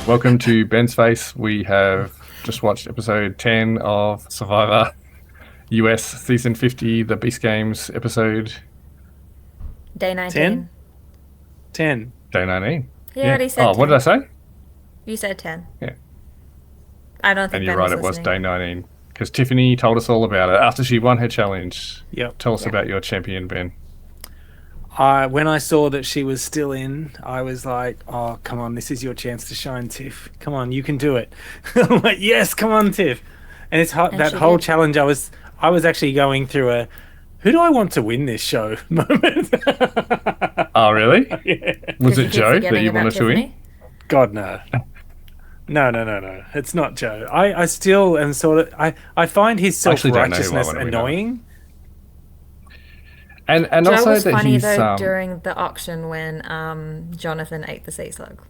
Welcome to Ben's Face. We have just watched episode 10 of Survivor US Season 50, the Beast Games episode Day 10? 19. 10. day 19. He Yeah. already said Oh, what 10. did I say? You said 10. Yeah. I don't And think you're Ben right, was it was listening. day 19. Because Tiffany told us all about it after she won her challenge. Yep. Tell us Yeah. about your champion, Ben. When I saw that she was still in, I was like, oh, come on, this is your chance to shine, Tiff. Come on, you can do it. I'm like, yes, come on, Tiff. And it's hot, And that she whole did. challenge, I was actually going through a, who do I want to win this show moment? Oh, really? Yeah. Was Did it you keep Joe that forgetting you about wanted to win? Tiffany? God, no. No. It's not Joe. I still am sort of, I find his I actually don't know who I self-righteousness want to win. annoying. And Joe also was that funny he's... though during the auction when Jonathan ate the sea slug.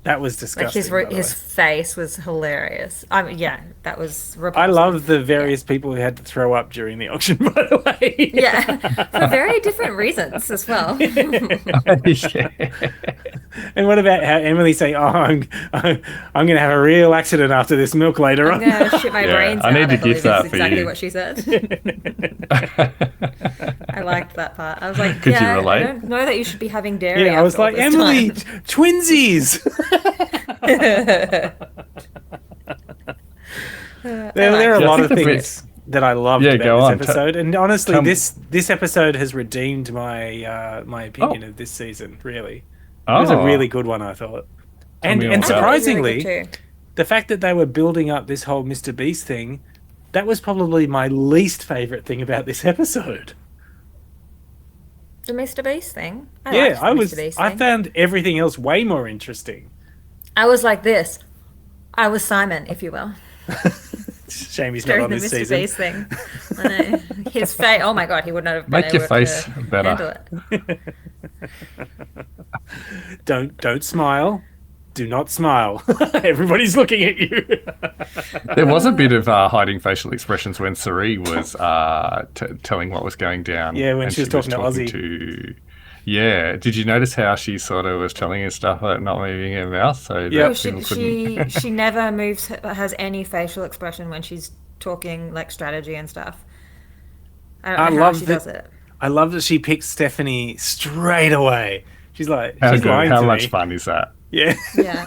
That was Like disgusting. his by the his way. face was hilarious. I mean, yeah, that was I repulsive. love the various people who had to throw up during the auction, by the way. Yeah, for very different reasons as well. yeah. And what about how Emily say, "Oh, I'm going to have a real accident after this milk later I'm on." gonna shit my Yeah, brains I out. need to believe give that is for exactly you. what she said. I liked that part. I was like, Could you yeah, I relate? don't know that you should be having dairy. Yeah, I was after all like, this Emily, time." twinsies. There are a Yeah, I lot think of the things that I loved Yeah, about go this on. episode, and honestly, Tell me. this episode has redeemed my opinion Oh. of this season. Really, it was a Oh. really good one, I thought. And me all and about it. I thought it was really surprisingly, good too. the fact that they were building up this whole Mr. Beast thing, that was probably my least favorite thing about this episode. The Mr. Beast thing. Yeah, liked the I Mr. was. Beast I thing. found everything else way more interesting. I was like this. I was Simon, if you will, Shame he's not during on the this Mr. season. Beast thing. I know. His face. Oh my god, he would not have been Make your able face to better. handle it. Don't smile. Do not smile. Everybody's looking at you. There was a bit of hiding facial expressions when Sari was telling what was going down. Yeah, when and she was talking to Ozzy. Yeah, did you notice how she sort of was telling her stuff but not moving her mouth? So Yeah. Oh, that people couldn't. she never moves, has any facial expression when she's talking like strategy and stuff. I I don't know how love she that- does it. I love that she picked Stephanie straight away. She's like, How she's good? lying How to much me. fun is that? Yeah. Yeah.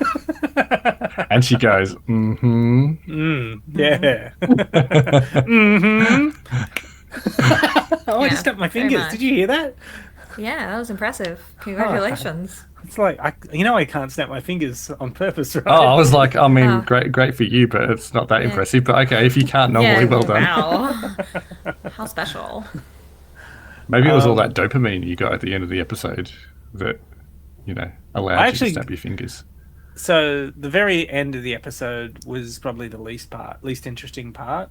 And she goes, mm-hmm. Yeah. Oh, I Yeah, just snapped my very fingers. much. Did you hear that? Yeah, that was impressive. Congratulations. It's like, I can't snap my fingers on purpose, right? Oh, I was like, I mean, Oh. great for you, but it's not that impressive. But okay, if you can't normally, Yeah, well done. wow. How special. Maybe it was all that dopamine you got at the end of the episode that, allowed you actually- to snap your fingers. So the very end of the episode was probably the least interesting part,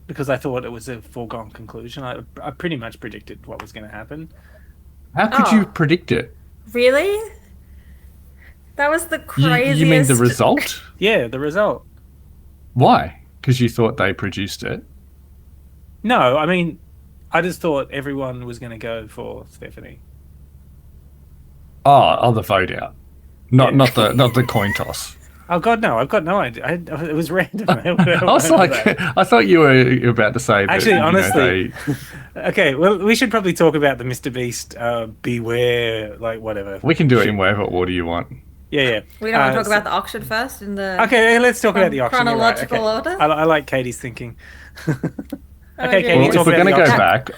because I thought it was a foregone conclusion. I pretty much predicted what was going to happen. How could Oh. you predict it? Really? That was the You, craziest. you mean the result? Yeah, the result. Why? Because you thought they produced it? No, I mean, I just thought everyone was going to go for Stephanie. Oh, the vote out. Not Yeah. not the coin toss. Oh God, no! I've got no idea. It was random. I was like, I thought you were about to say that. Actually, honestly, they- okay. Well, we should probably talk about the Mr. Beast. Beware, like whatever. we can do it in whatever order you want. Yeah. We don't want to talk so- about the auction first in the Okay, let's talk about the auction. You're right, chronological okay. order. I like Katie's thinking. Okay, Okay. Katie, Well, if talk we're about going to the go auction. back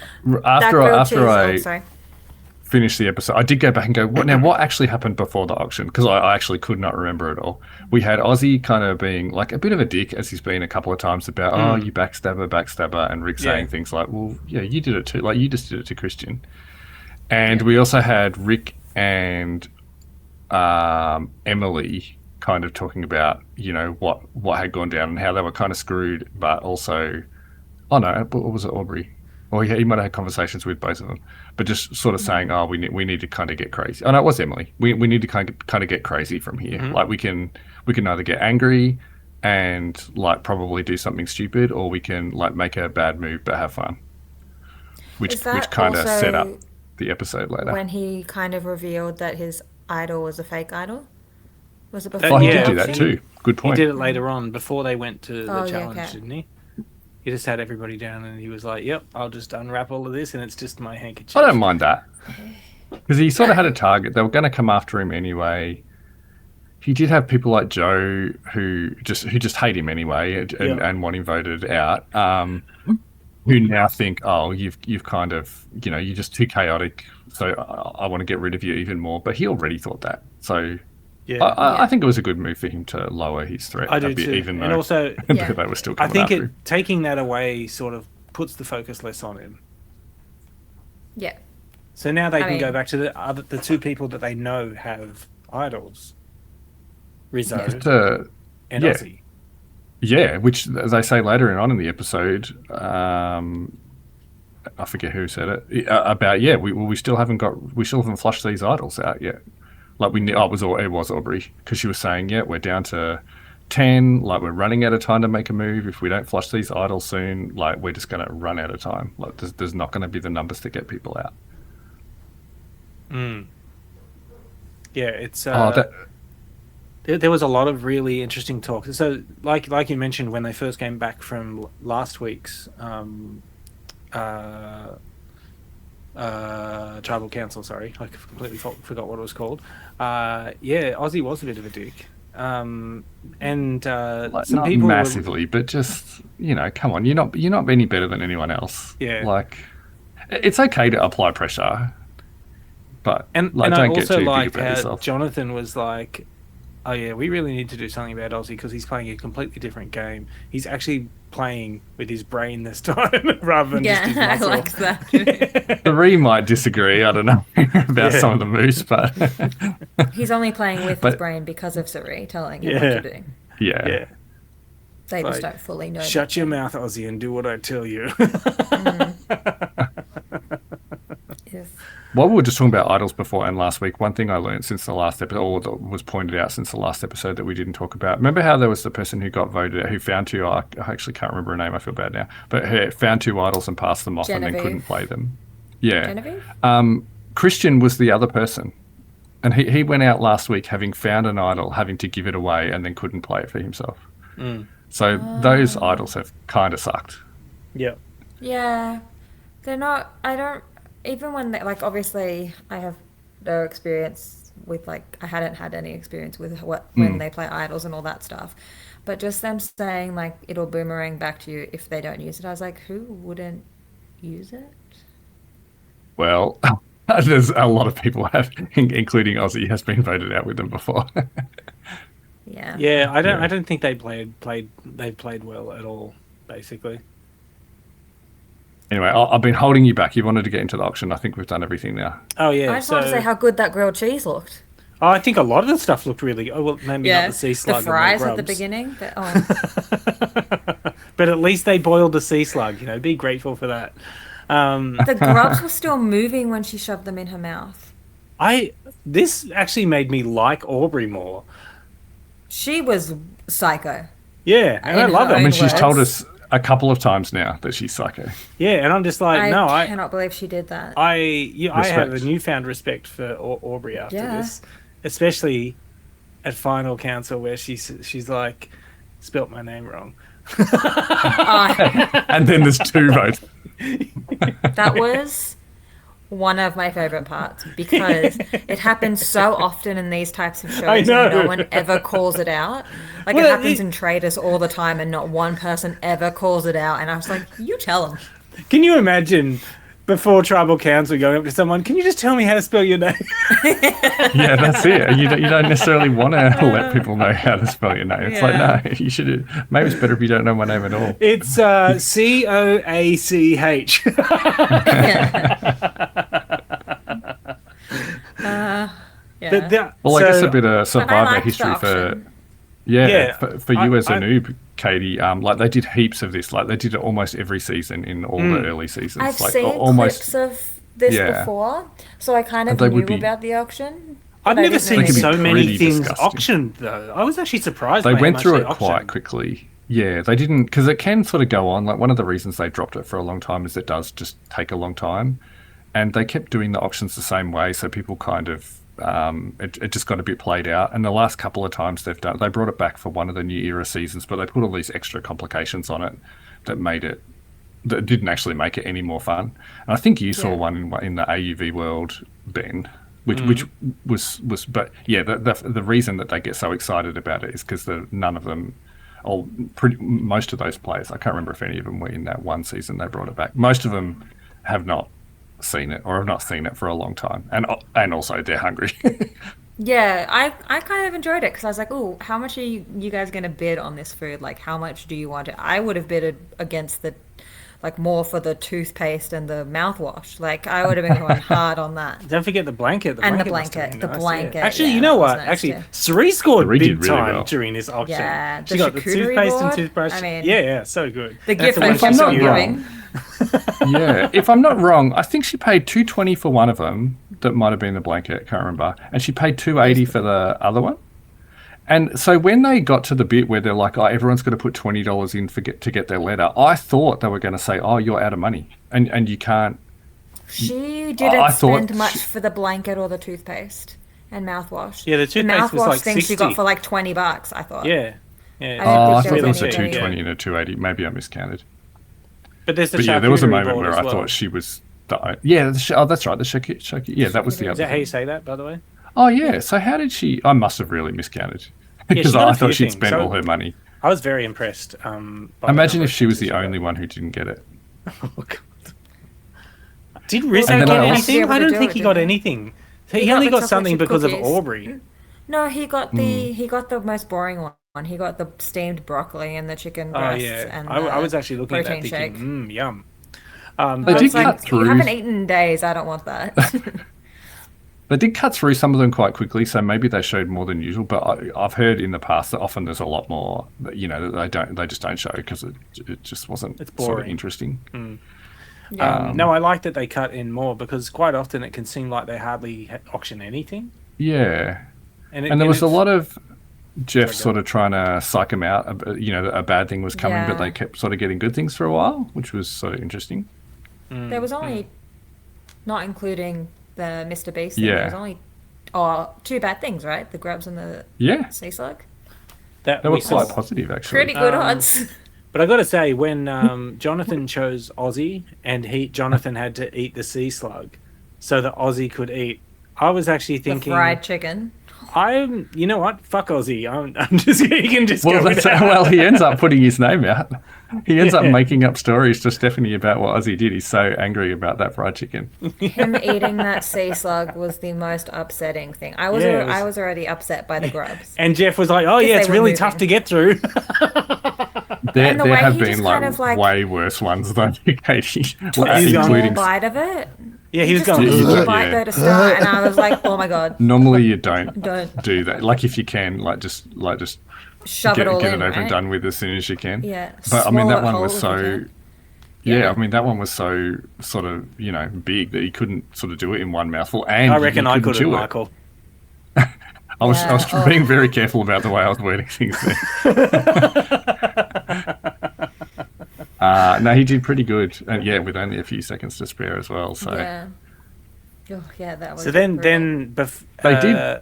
That after grilled after cheese- I oh, sorry. finish the episode, I did go back and go, what actually happened before the auction? Because I actually could not remember it all. We had Ozzy kind of being like a bit of a dick, as he's been a couple of times about, oh, you backstabber, and Rick saying Yeah. things like, well, yeah, you did it too. Like, you just did it to Christian. And we also had Rick and Emily kind of talking about, what had gone down and how they were kind of screwed, but also, oh no, what was it, Aubrey? Or he might have had conversations with both of them, but just sort of saying, "Oh, we need to kind of get crazy." Oh no, it was Emily. We need to kind of get crazy from here. Like we can either get angry and like probably do something stupid, or we can like make a bad move but have fun. Which Is that kind of set up also the episode later. when he kind of revealed that his idol was a fake idol? Was it Oh, before he yeah. did the do that auction? too. Good He point. did it later on before they went to the Oh, yeah, challenge, okay. didn't he? He just had everybody down and he was like, "Yep, I'll just unwrap all of this and it's just my handkerchief." I don't mind that because he sort of No. had a target. They were going to come after him anyway. He did have people like Joe who just hate him anyway Yeah. and want him voted out. Who now think, oh, you've kind of, you're just too chaotic, so I want to get rid of you even more. But he already thought that, so Yeah. I think it was a good move for him to lower his threat I a do bit, too. even And though also, Yeah. they were still I coming think after him. taking that away sort of puts the focus less on him. Yeah. So now they I can go mean- back to the two people that they know have idols, Rizzo and yeah. Ozzy. Yeah, which as they say later on in the episode, I forget who said it about. Yeah, we still haven't flushed these idols out yet. Like it was Aubrey because she was saying, yeah, we're down to 10. Like we're running out of time to make a move. If we don't flush these idols soon, like we're just going to run out of time. Like there's not going to be the numbers to get people out. Yeah, it's there was a lot of really interesting talk. So, like you mentioned, when they first came back from last week's tribal council, sorry, I completely forgot what it was called. Yeah, Ozzy was a bit of a dick. And Like, some not people massively, but just come on, you're not any better than anyone else. Yeah. Like it's okay to apply pressure, but and like I don't get also too big liked about how yourself. Jonathan was like, "Oh yeah, we really need to do something about Ozzy because he's playing a completely different game. He's actually playing with his brain this time rather than just his Yeah, I muscle." like that. Three might disagree. I don't know about Yeah. some of the moves, but He's only playing with his But- brain because of Suri telling him Yeah. what to do. yeah. Yeah. They just Like, don't fully know. Shut that. your mouth, Ozzy, and do what I tell you. Yes. While we were just talking about idols before and last week, one thing I learned since the last episode, or that was pointed out since the last episode that we didn't talk about. Remember how there was the person who got voted out, who found two, I actually can't remember her name, I feel bad now, but who found two idols and passed them off and then Genevieve. couldn't play them. Yeah. Genevieve? Christian was the other person. And he went out last week having found an idol, having to give it away, and then couldn't play it for himself. So those idols have kind of sucked. Yeah. Yeah. They're not. I don't. Even when they, like, obviously, I have no experience with, like, I hadn't had any experience with when they play idols and all that stuff. But just them saying, like, it'll boomerang back to you if they don't use it, I was like, who wouldn't use it? Well, there's a lot of people have, including Ozzy, has been voted out with them before. Yeah. Yeah, I Yeah. don't think they played well at all, basically. Anyway, I've been holding you back. You wanted to get into the auction. I think we've done everything now. Oh yeah. I just want to say how good that grilled cheese looked. I think a lot of the stuff looked really good. Oh, well, maybe not the sea the slug fries and at the grubs. beginning. Oh, But at least they boiled the sea slug. Be grateful for that. the grubs were still moving when she shoved them in her mouth. This actually made me like Aubrey more. She was psycho. Yeah, and I In love her it. I mean, she's words. told us a couple of times now that she's psycho. Yeah, and I'm just like, I cannot believe she did that. I have a Respect. newfound respect for Aubrey after Yeah. this, especially at final council where she's like, spelt my name wrong. And then there's two votes. That was one of my favorite parts because it happens so often in these types of shows I and know. no one ever calls it out. Like Well, it happens in Traders all the time and not one person ever calls it out. And I was like, you tell them. Can you imagine before tribal council going up to someone, can you just tell me how to spell your name? Yeah, that's it. You don't necessarily want to let people know how to spell your name. It's Yeah. like, no, you should. Maybe it's better if you don't know my name at all. It's COACH. Yeah. Well, I guess a bit of Survivor liked the history for option. for you as a I- noob, Katie. Like they did heaps of this. Like they did it almost every season in all the early seasons. I've like seen almost. clips of this Yeah. before, so I kind of And they knew would be- about the auction. I've but I never didn't seen know They can be so many pretty things disgusting. auctioned, though. I was actually surprised They by how went much through they it quite auctioned. quickly. Yeah, they didn't because it can sort of go on. Like one of the reasons they dropped it for a long time is it does just take a long time, and they kept doing the auctions the same way, so people kind of it just got a bit played out. And the last couple of times they brought it back for one of the New Era seasons, but they put all these extra complications on it that didn't actually make it any more fun. And I think you saw one in the AUV world, Ben, which was but yeah, the reason that they get so excited about it is because none of them, most of those players, I can't remember if any of them were in that one season they brought it back. Most of them have not seen it or have not seen it for a long time, and also they're hungry. Yeah, I kind of enjoyed it because I was like, oh, how much are you guys going to bid on this food? Like, how much do you want it? I would have bidded against more for the toothpaste and the mouthwash. Like, I would have been going hard on that. Don't forget the blanket. And the must have blanket. been The nice, blanket. Yeah. Actually, yeah, you know that was what? nice Actually, too. Cerie scored Cerie big did really time well. during this auction. Yeah, She got the charcuterie toothpaste and board. toothbrush. I mean, yeah, so good. the That's gift one that she's keeps on not giving. giving. Yeah, if I'm not wrong, I think she paid $220 for one of them. That might have been the blanket. Can't remember. And she paid $280 for the other one. And so when they got to the bit where they're like, "Oh, everyone's got to put $20 in to get their letter," I thought they were going to say, "Oh, you're out of money, and you can't." She didn't I thought spend much for the blanket or the toothpaste and mouthwash. Yeah, the toothpaste was mouthwash like thing she got 60. for like $20, I thought. Yeah, yeah. I Oh, I think thought there there was was a any- 220 and a 280. Maybe I miscounted. But there's the But yeah, there was a charcuterie moment board where as I well. thought she was. Oh, that's right. The yeah, that was the Is Is other. that how you say that, by the way? Oh yeah. So how did she? I must have really miscounted because got a I thought few she'd things. spent So- all her money. I was very impressed. By the Imagine number if of she was things the got. only one who didn't get it. Oh, God. Did Rizzo And then get I also- anything? I don't do think it, he got didn't anything. He He got only the got chocolate something chip because of cookies. Aubrey. No, he got the most boring one. He got the steamed broccoli and the chicken Oh breasts yeah, and I was the actually looking at that protein thinking, shake. yum. They I did was like, cut through. you haven't eaten in days. I don't want that. They did cut through some of them quite quickly, so maybe they showed more than usual. But I've heard in the past that often there's a lot more that, that they just don't show because it just wasn't It's sort of boring. interesting. Yeah. No, I like that they cut in more because quite often it can seem like they hardly auction anything. Yeah, And there was a it's- lot of Jeff Sorry, go sort of trying to psych him out. That a bad thing was coming, but Yeah. they kept sort of getting good things for a while, which was sort of interesting. There was only, not including the Mr. Beast thing, Yeah. there was only two bad things, right? The grubs and the Yeah, sea slug. that they we were quite saw. positive actually. Pretty good odds. But I got to say, when Jonathan chose Aussie and Jonathan had to eat the sea slug, so that Aussie could eat, I was actually The thinking, fried chicken. you know what? Fuck Aussie. I'm just he can just Well, go with that. well, he ends up putting his name out. He ends up Yeah. making up stories to Stephanie about what Ozzy did. He's so angry about that fried chicken. Him eating that sea slug was the most upsetting thing. I was Yeah, it was- I was already upset by the grubs. And Jeff was like, "Oh Because yeah, they it's were really moving. tough to get through." There, And the there way have he been just kind of, like, way worse ones though, Katie, He's A gone- small including. bite of it. Yeah, he was Just going. a little Yeah. bite though to start, and I was like, oh my god, Normally, you don't don't do that. Like if you can, just shove get it all it in, over and right? done with as soon as you can. Yeah, But I mean, swallow that it one whole was if you so. can. Yeah, Yeah. I mean that one was so sort of big that he couldn't sort of do it in one mouthful, and I reckon he I couldn't couldn't, chew it. Michael. I was Yeah, being very careful about the way I was wording things there. No, he did pretty good, and yeah, with only a few seconds to spare as well. So Yeah. Oh yeah, that was. So then, brutal. They did-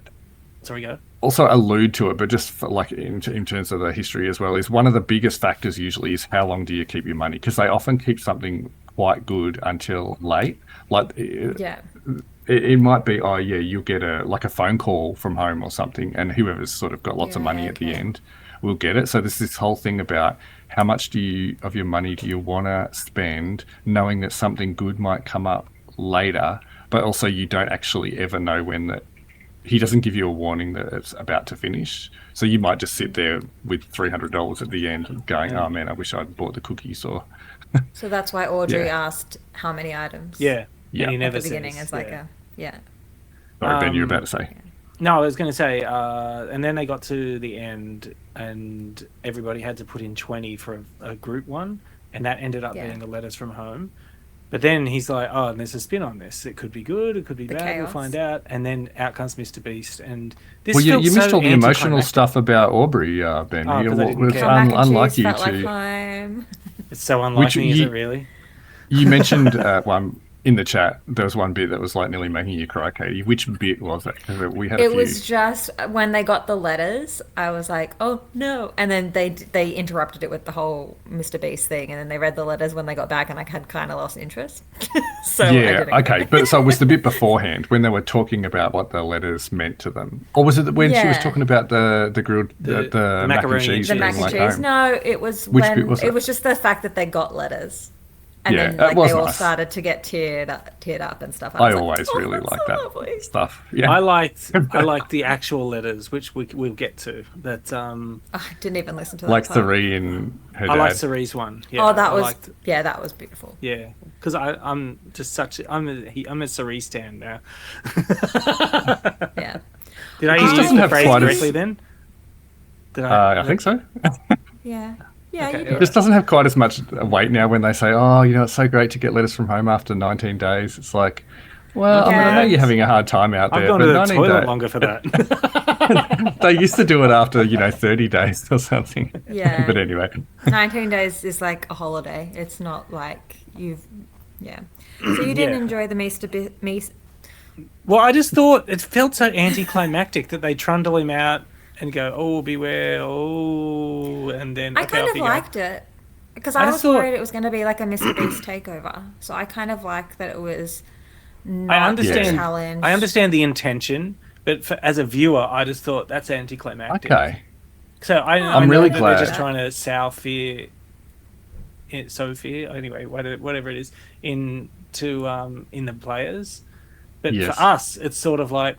Sorry, go. also allude to it, but just for, like in terms of the history as well, is one of the biggest factors usually is how long do you keep your money, because they often keep something quite good until late. Like Yeah. it might be, oh yeah, you'll get a phone call from home or something, and whoever's sort of got lots of Yeah, money at the okay. end will get it. So there's this whole thing about how much of your money do you want to spend, knowing that something good might come up later, but also you don't actually ever know when that. He doesn't give you a warning that it's about to finish, so you might just sit there with $300 at the end, going, "Oh man, I wish I'd bought the cookies." Or So that's why Audrey Yeah. asked how many items. Yeah, Yeah. And he At never the beginning, says, it's like yeah. yeah. sorry, Ben, you're about to say. No, I was going to say, and then they got to the end, and everybody had to put in 20 for a group one, and that ended up Yeah. being the letters from home. But then he's like, "Oh, and there's a spin on this. It could be good, it could be The bad. We'll chaos. find out." And then out comes Mr. Beast, and this Well, you felt missed so all the emotional anticlimactic. stuff about Aubrey, Ben. Oh, 'cause I didn't care. Mac and Unlike cheese you felt like to. home. It's so unlike Which me, is you- it really? You mentioned one. in the chat, there was one bit that was like nearly making you cry, Katie. Which bit was that? Because we had a It few. was just when they got the letters, I was like, "Oh no!" And then they interrupted it with the whole Mr. Beast thing, and then they read the letters when they got back, and I had kind of lost interest. So I Yeah, didn't okay. go. But so it was the bit beforehand when they were talking about what the letters meant to them, or was it when she was Yeah. talking about the grilled the mac and macaroni cheese The and mac being and like cheese. home? No, it was Which when bit was it it? was just the fact that they got letters, and Yeah, then that like was they all nice. started to get teared up and stuff. And I was like, always "Oh, really that's like so that lovely." stuff. Yeah, I liked the actual letters, which we'll get to. That Oh, I didn't even listen to that like part. Sari and her I dad. liked Cerie's one. Yeah, Oh, that I was liked, that was beautiful. yeah, because I'm just such I'm a Cerie stan now. Yeah. Did I This use doesn't the have phrase quite as- correctly then? Did I? I think so. Yeah. Yeah, Okay, you yeah. did. This doesn't have quite as much weight now when they say, "Oh, it's so great to get letters from home after 19 days." It's like, well, I mean, I know Okay. you're having a hard time out I've there, gone but to the 19 toilet days. longer for that. They used to do it after 30 days or something. Yeah. But anyway, 19 days is like a holiday. It's not like yeah. So you didn't Yeah. enjoy the Meester. Well, I just thought it felt so anticlimactic that they trundle him out and go, "Oh, beware! Oh," and then I okay, kind off of you go. liked it because I I just was thought- worried it was going to be like a Mr. Beast takeover. So I kind of liked that it was not I understand. a challenge. I understand the intention, but as a viewer, I just thought that's anticlimactic. okay. So I I'm know really that glad. they're just trying to sow fear, anyway, whatever it is, in the players. But Yes. for us, it's sort of like,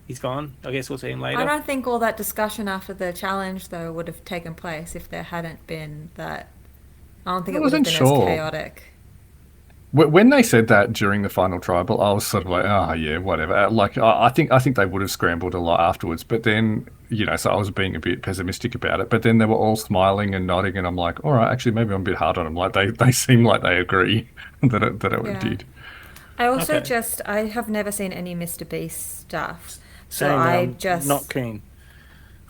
he's gone. I guess we'll see him later. I don't think all that discussion after the challenge though would have taken place if there hadn't been that. I don't think I it would have wasn't been sure. as chaotic. When they said that during the final tribal, I was sort of like, "Oh yeah, whatever." Like I think they would have scrambled a lot afterwards. But then so I was being a bit pessimistic about it. But then they were all smiling and nodding, and I'm like, "All right, actually, maybe I'm a bit hard on them." Like they seem like they agree that it Yeah. did. I also Okay. I have never seen any Mr. Beast stuff. So Saying that I I'm just not keen.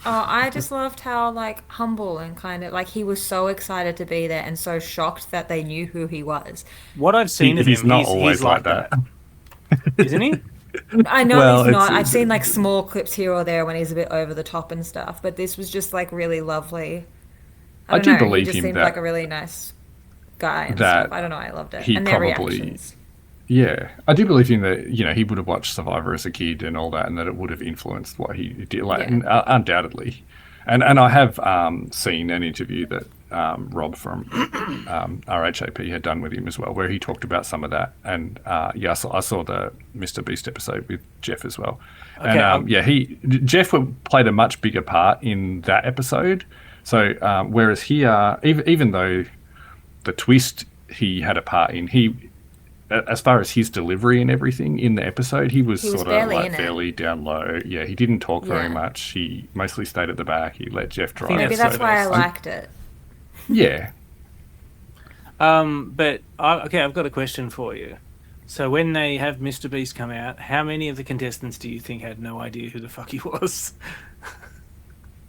Oh, I just loved how like humble and kind of like he was so excited to be there and so shocked that they knew who he was. What I've seen of He's him, not always he's like that. isn't he? I know Well, he's not. it's- I've seen like small clips here or there when he's a bit over the top and stuff, but this was just like really lovely. I don't do know, believe he just him seemed that- like a really nice guy and that stuff. I don't know. I loved it. he And their probably- reactions. Yeah, I do believe in that. He would have watched Survivor as a kid and all that, and that it would have influenced what he did. Like, Yeah. and, undoubtedly, and I have seen an interview that Rob from RHAP had done with him as well, where he talked about some of that. And I saw the Mr. Beast episode with Jeff as well. Okay, And Jeff played a much bigger part in that episode. So whereas here, even though the twist he had a part in, as far as his delivery and everything in the episode, he was He was sort of barely like in it. fairly down low. Yeah, he didn't talk very Yeah. much. He mostly stayed at the back. He let Jeff drive. think Maybe that's that's what it why I is. liked it. Yeah. But I've got a question for you. So when they have Mr. Beast come out, how many of the contestants do you think had no idea who the fuck he was?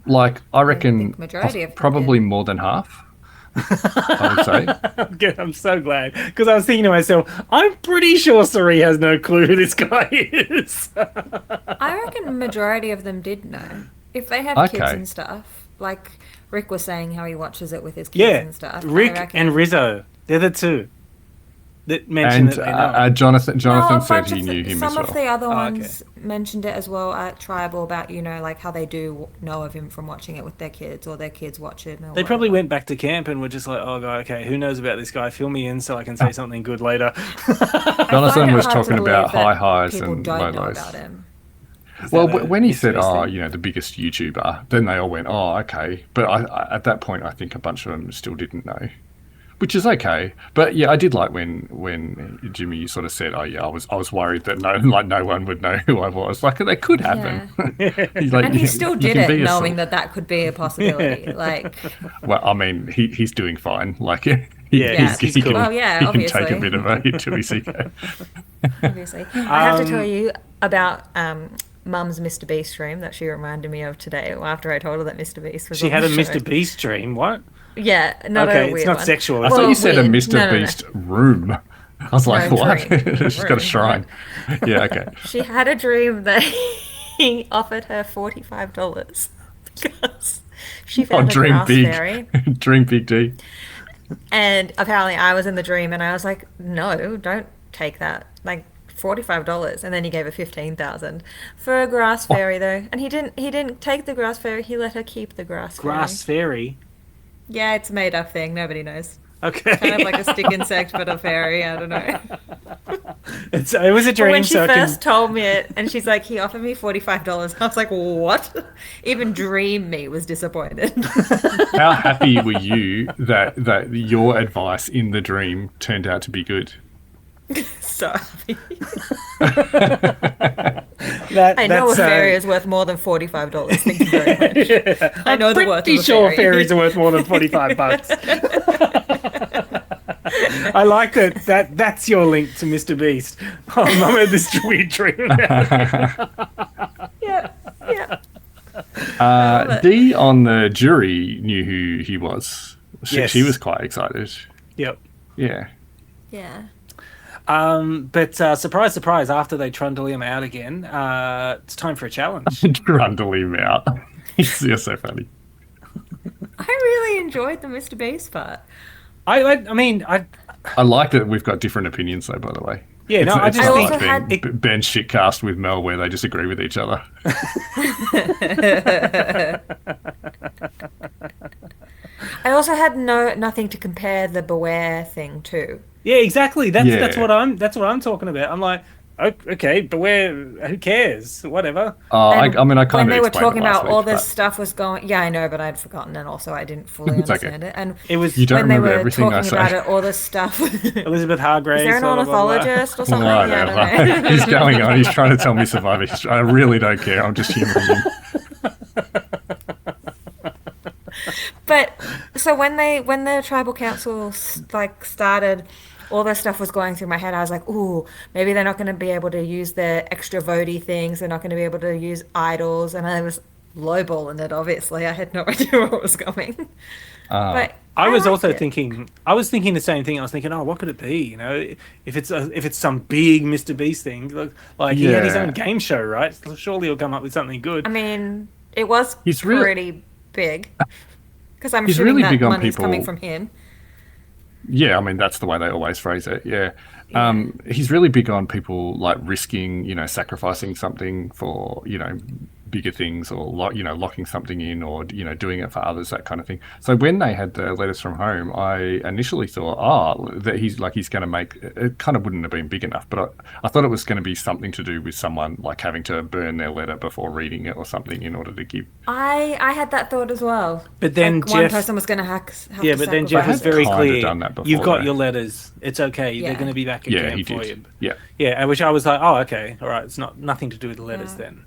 Like, I reckon think majority of them probably more than half, I would say. Good, I'm so glad, because I was thinking to myself, I'm pretty sure Cerie has no clue who this guy is. I reckon majority of them did know. If they have kids Okay. and stuff, like Rick was saying how he watches it with his kids Yeah, and stuff. I Rick reckon- and Rizzo, they're the two that mentioned And that they know. Jonathan No, a said bunch he of knew him some as well. of the other Oh, ones mentioned it as well at Tribal about, like how they do know of him from watching it with their kids or their kids watch it. Or They probably whatever. went back to camp and were just like, oh, God, okay, who knows about this guy? Fill me in so I can say something good later. I Jonathan find it was hard to talking about believe that high highs people and don't low know lows. about him. Well, that a when he Mr. said, Beast "Oh, thing? the biggest YouTuber," then they all went, "Oh, okay." But I at that point, I think a bunch of them still didn't know, which is okay. But yeah, I did like when Jimmy sort of said, "Oh yeah, I was worried that no one would know who I was." Like that could happen. He's like, And he still you did can it be a knowing that could be a possibility. Like, Well, I mean, he's doing fine. Like, Yeah, Yeah. he's he cool. can, Well, yeah, he can take a obviously. bit of a hit to his ego. obviously. I have to tell you about Mum's Mr. Beast stream that she reminded me of today after I told her that Mr. Beast was She on had the a show. Mr. Beast dream. What? Yeah, not okay, a it's weird not one. sexual. I is thought it? you said a weird. Mr. No, no, no. Beast room. I was like, No, what? dream. She's got a Dream, shrine. Yeah, okay. She had a dream that he offered her $45 because she Oh, found a dream grass big. fairy. Dream big D. And apparently I was in the dream and I was like, no, don't take that. Like $45. And then he gave her 15,000 for a grass fairy though. And he didn't take the grass fairy, he let her keep the grass fairy. Grass fairy. Yeah, it's a made up thing, nobody knows. Okay. Kind of like a stick insect but a fairy, I don't know. It was a But dream. when she so I can- first told me it, and she's like, he offered me $45, I was like, what? Even Dream me was disappointed. How happy were you that your advice in the dream turned out to be good? So happy. I know a that's, fairy is worth more than $45. Thank you very much. Yeah, I know the worth of pretty a sure fairy. fairies are worth more than $45. I like that. That's your link to Mr. Beast. I had this weird dream. Yeah, yeah. Dee on the jury knew who he was. Yes. She was quite excited. Yep. Yeah. Yeah. But surprise, surprise! After they trundle him out again, it's time for a challenge. Trundle him out. You're so funny. I really enjoyed the Mr. Beast part. I mean, I like that we've got different opinions, though, by the way. Yeah, no, I it's just not think- like I also being Ben shitcast with Mel where they just agree with each other. I also had nothing to compare the Beware thing to. yeah, exactly. That's Yeah. what I'm talking about. I'm like, okay, but who cares? Whatever. I And mean, I kind when of they were explained talking it last about all week, this but stuff was going, yeah, I know, but I'd forgotten, and also I didn't fully It's okay. understand it. And It was You don't when they remember were everything I talking say. about it, all this stuff. Is Elizabeth Hargraves. there an blah, blah, blah, blah. ornithologist or something? No, Yeah, no, I don't know. he's going on. He's trying to tell me Survivor history. I really don't care. I'm just humouring him. But so when the tribal council started, all this stuff was going through my head. I was like, ooh, maybe they're not going to be able to use the extra votey things. They're not going to be able to use idols. And I was lowballing it. Obviously, I had no idea what was coming. But I was liked also it. thinking. I was thinking the same thing. I was thinking, oh, what could it be? You know, if it's some big Mr. Beast thing, like he had his Yeah. own game show, right? Surely he'll come up with something good. I mean, it was He's really- pretty big. Because I'm He's assuming really that big on money's coming people- from him. Yeah, I mean, that's the way they always phrase it. Yeah. He's really big on people like risking, sacrificing something for, bigger things or, locking something in or, doing it for others, that kind of thing. So when they had the letters from home, I initially thought, that he's going to make, it kind of wouldn't have been big enough, but I thought it was going to be something to do with someone like having to burn their letter before reading it or something in order to give. I had that thought as well. But then one Jeff- person was going to have Yeah, to but then Jeff was sacrifice it. very Kinda clear. done that before, You've got though. your letters. It's okay. They're Yeah. going to be back Yeah, again he for did. you. Yeah. Yeah, which I was like, oh, okay, all right. It's nothing to do with the letters Yeah. then.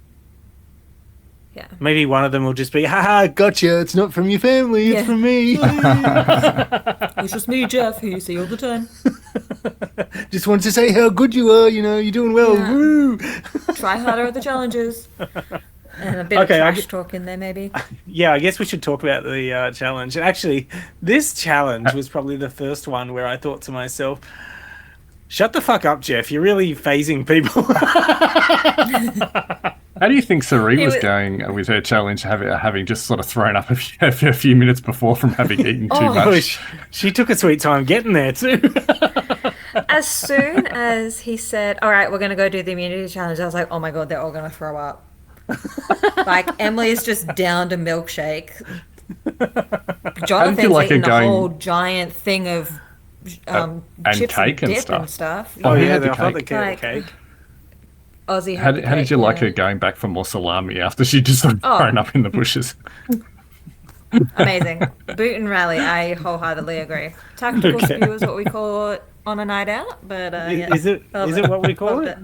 Yeah. Maybe one of them will just be, haha, gotcha. It's not from your family. It's Yeah. from me. It's just me, Jeff, who you see all the time. Just wanted to say how good you are. You're doing well. Yeah. Woo! Try harder at the challenges. And a bit Okay, of trash talk in there, maybe. Yeah, I guess we should talk about the challenge. And actually, this challenge was probably the first one where I thought to myself, shut the fuck up, Jeff. You're really phasing people. How do you think Sari It was was- going with her challenge, having just sort of thrown up a few minutes before from having eaten too Oh. Oh, much? she took a sweet time getting there, too. As soon as he said, all right, we're going to go do the immunity challenge, I was like, oh my God, they're all going to throw up. Like, Emily's just downed a milkshake. Jonathan's like her eaten a going- whole giant thing of and chips cake and dip stuff. and stuff. Oh, he had I the thought cake. Like- cake. Ozzy How had did, the how did cake, you like yeah. her going back for more salami after she just sort of Oh. thrown up in the bushes? Amazing. Boot and rally, I wholeheartedly agree. Tactical Okay. spew is what we call it on a night out, but yeah. Is it Love what we call Loved it?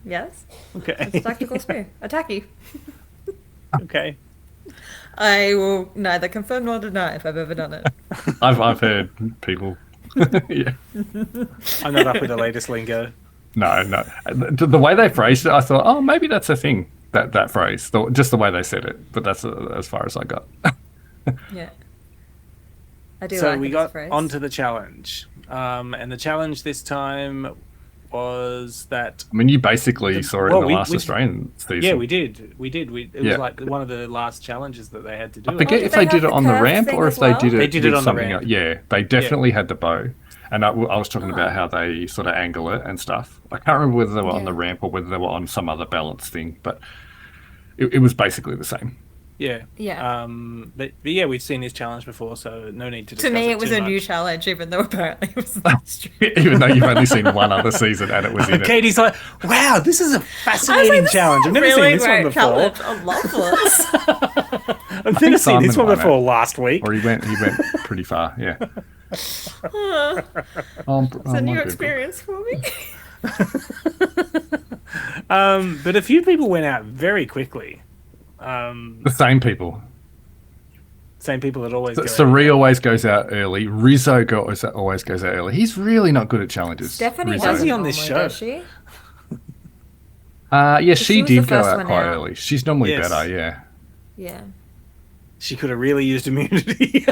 Yes, Okay. it's a tactical spew. Attacky. Okay. I will neither confirm nor deny if I've ever done it. I've heard people. Yeah. I'm not up with the latest lingo. No. The way they phrased it, I thought, oh, maybe that's a thing. That phrase, just the way they said it. But that's as far as I got. Yeah. I do So like we this got phrase. onto the challenge. And the challenge this time was that. I mean, you basically saw it in the last Australian season. Yeah, we did. It Yeah. was like one of the last challenges that they had to do. I forget did if they they did have it the on the curve ramp thing or as if they well? did it They did it with on the something ramp. else. Yeah, they definitely had the bow. And I was talking about how they sort of angle it and stuff. I can't remember whether they were on the Yeah. ramp or whether they were on some other balance thing, but it was basically the same. Yeah. Yeah. But yeah, we've seen this challenge before, so no need to discuss To me, it was too a much. new challenge, even though apparently it was last stream. Even though you've only seen one other season and it was in it. Katie's like, wow, this is a I was fascinating like, this challenge. is I've a never really seen this one great before. challenge. I love this. I've never seen this Simon one won it. before last week. Or he went pretty far, yeah. It's I'm a new good. experience for me. But a few people went out very quickly. The same people. Same people that always go. Sari always goes out early. Rizzo always goes out early. He's really not good at challenges. Stephanie Rizzo. Why is he doesn't on this normally, show? does she? Yeah, she she was the did go first out one quite out. early. She's normally Yes. better, yeah. Yeah. She could have really used immunity.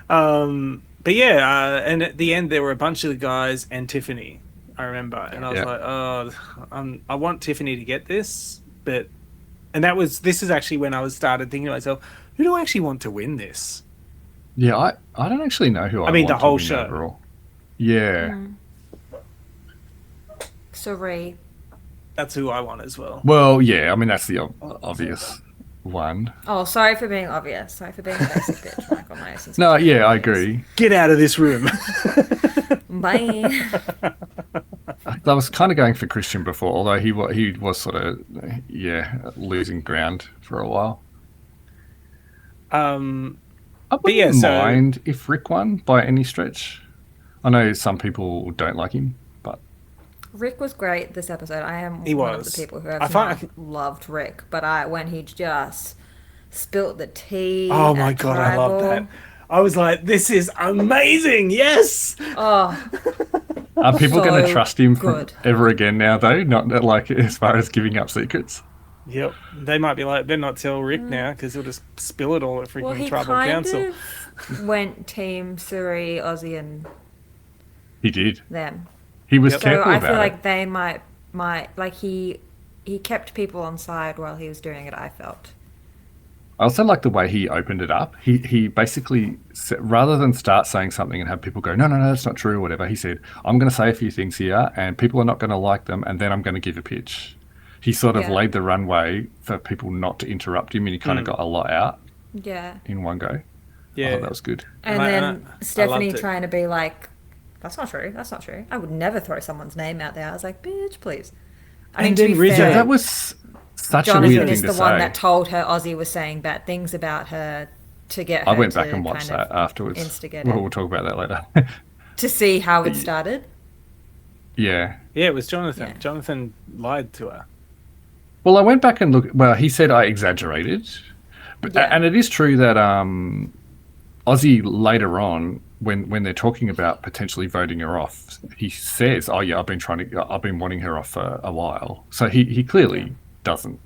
But yeah, and at the end there were a bunch of the guys and Tiffany. I remember, and I was Yeah. like, oh, I want Tiffany to get this, but this is actually when I started thinking to myself, who do I actually want to win this? Yeah, I don't actually know who I mean, want the to whole win show. overall. Yeah. Sorry. That's who I want as well. Well, yeah, I mean, that's the obvious one. Oh, sorry for being obvious. Sorry for being a basic bitch, Michael Myers. No, yeah, I agree. Get out of this room. Bye. I was kind of going for Christian before, although he was sort of, losing ground for a while. I wouldn't yeah, so- mind if Rick won by any stretch. I know some people don't like him, but Rick was great this episode. I am He one of was. the people who I have find- not loved Rick, but when he just spilt the tea. Oh my at god, I love Tribal. that. I was like, this is amazing. Yes. Oh, are people going to So trust him good. ever again now, though? Not like as far as giving up secrets. Yep. They might be like, better not tell Rick now because he'll just spill it all at freaking well, he Tribal kind Council. of went team Suri, Ozzy, and He did. them. He was Yep. So careful I about feel it. like they might like he kept people on side while he was doing it. I felt. I also like the way he opened it up. He basically said, rather than start saying something and have people go, no, that's not true or whatever, he said, I'm going to say a few things here and people are not going to like them and then I'm going to give a pitch. He sort of Yeah. laid the runway for people not to interrupt him and he kind of got a lot out Yeah. in one go. I Yeah. thought that was good. And And I- then and I Stephanie loved it. trying to be like, that's not true. That's not true. I would never throw someone's name out there. I was like, bitch, please. I And to then be Rizzo- fair, Yeah, that was such a Jonathan weird is thing the to one say. that told her Ozzy was saying bad things about her to get her I went back to and watched kind that of afterwards. instigate Well, it. we'll talk about that later. To see how it started. Yeah. Yeah, it was Jonathan. Yeah. Jonathan lied to her. Well, I went back and looked. Well, he said I exaggerated, but Yeah. and it is true that Ozzy later on, when they're talking about potentially voting her off, he says, "Oh yeah, I've been wanting her off for a while." So he clearly doesn't,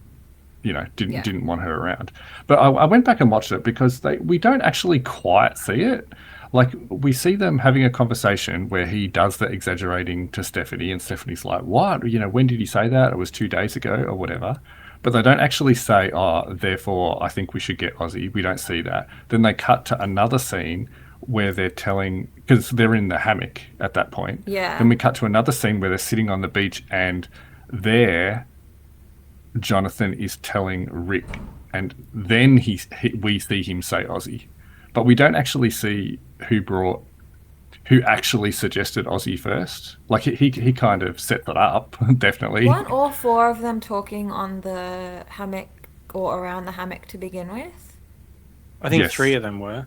didn't want her around. But I went back and watched it because we don't actually quite see it. Like, we see them having a conversation where he does the exaggerating to Stephanie, and Stephanie's like, what? When did he say that? It was 2 days ago or whatever. But they don't actually say, oh, therefore, I think we should get Ozzy. We don't see that. Then they cut to another scene where they're telling, because they're in the hammock at that point. Yeah. Then we cut to another scene where they're sitting on the beach, and there, Jonathan is telling Rick, and then we see him say Ozzy. But we don't actually see who actually suggested Ozzy first. Like, he kind of set that up, definitely. Weren't all four of them talking on the hammock or around the hammock to begin with? I think Yes. 3 of them were.